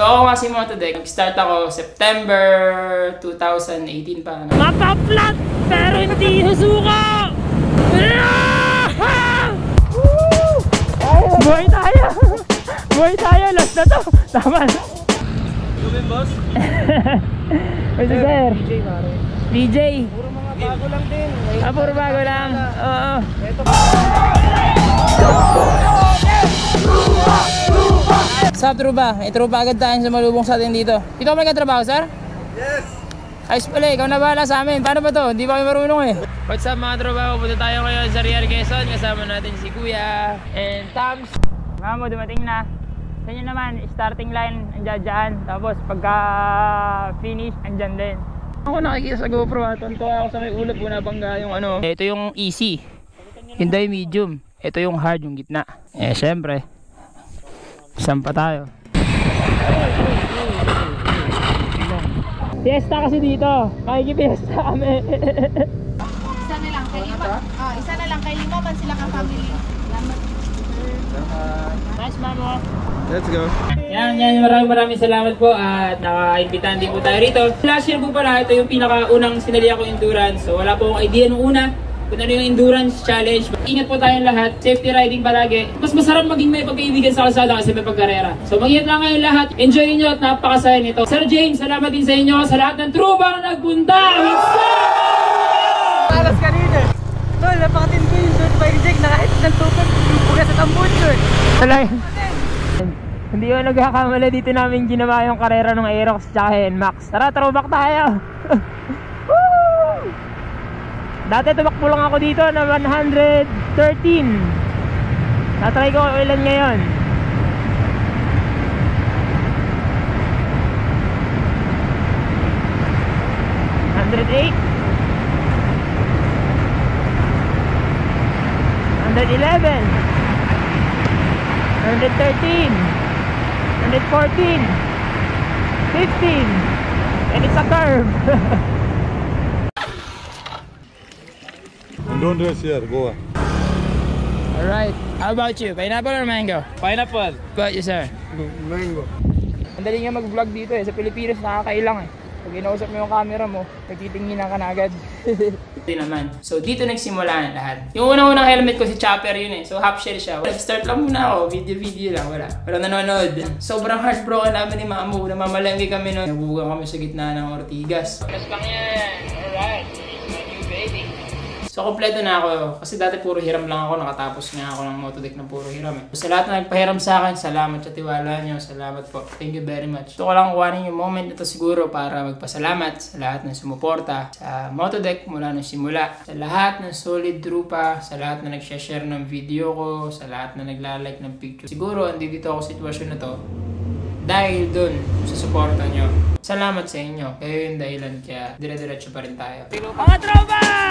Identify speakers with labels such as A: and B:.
A: So ako nga si Motodek, nag-start ako September 2018 pa.
B: Mapaplat pero hindi susuka! Buhay tayo! Buhay tayo! Last na to! Tama na!
C: Gawin, boss?
B: Kasi sir?
C: DJ, pare.
B: DJ?
C: Puro mga bago lang din.
B: Puro bago lang? Oo.
C: Ito.
B: Sup, Truba? May Truba agad tayo sa malubong sa atin dito. Dito ka may katrabaho, sir?
C: Yes!
B: Ayos pala, ikaw na bahala sa amin. Paano ba to? Hindi ba kami marunong eh. What's up mga Truba? Pupunta tayo ngayon sa Real Quezon. Kasama natin si Kuya and Tams. Mga mo, dumating na. Sa inyo naman, starting line, andyan dyan. Tapos pagka finish, andyan din. Ako nakikita sa GoPro ha. Tuntua ako sa may ulap kung nabangga yung ano. Ito yung easy. Hindi medium. Ito yung hard, yung gitna. Eh, syempre. Saan pa tayo? Fiesta kasi dito. Makikipiesta kami.
D: Isa na lang kay Lima. Isa na lang kay Lima man sila ka family.
B: Nice, mamo.
C: Let's go.
B: Yan, maraming salamat po at naka-imbitahan din po tayo rito. Last year po pala, ito yung pinakaunang sinali ako endurance. So wala po akong idea nung una kung ano yung endurance challenge. Ingat po tayong lahat, safety riding palagi. Mas masarap maging may pagkaibigan sa kalsada kasi may pagkarera. So mag-ingat lang kayong lahat, enjoy nyo at napakasaya nito. Sir James, salamat din sa inyo, sa lahat ng trubang nagpunta!
C: Alas kanina. Tol, napakatin ko yung dirt bike check na kahit nantukan, buga sa tambon ko.
B: Hindi ko nagkakamala dito namin ginawa yung karera ng Aerox tsaka NMAX. Tara, throwback tayo! Dati tumakbo lang ako dito na 113. Natry ko ilan ngayon. $108, $111, $113, $114, $15, and it's a curve.
E: Don't rest here, go on.
B: Alright, how about you? Pineapple or mango?
C: Pineapple.
B: About you, sir?
C: Mango.
B: Ang dali nga mag-vlog dito eh. Sa Pilipinas nakakailang eh. Pag inausap mo yung camera mo, nagtitingin ka na agad.
A: Hindi naman. So dito nagsimula ang lahat. Yung unang-unang helmet ko si Chopper yun eh. So half shell siya. Nag-start lang muna ako. Video lang. Walang nanonood. Sobrang heartbroken namin ni Mamu. Namamalengke kami nun. Nabugan kami sa gitna ng Ortigas.
B: Mas pang yan. Alright. My new baby.
A: So kompleto na ako. Kasi dati puro hiram lang ako. Nakatapos nga ako ng Motodek na puro hiram eh. Sa lahat na nagpahiram sa akin, salamat sa tiwala nyo. Salamat po. Thank you very much. Gusto ko lang kuhanin yung moment ito siguro para magpasalamat sa lahat ng sumuporta sa Motodek mula nung simula. Sa lahat ng solid trupa, sa lahat na nag-share ng video ko, sa lahat na nagla-like ng picture. Siguro andito ako sa sitwasyon na to dahil dun sa suporta nyo. Salamat sa inyo. Kayo yung dahilan kaya dire-diretso pa rin tayo.
B: Mga tropa!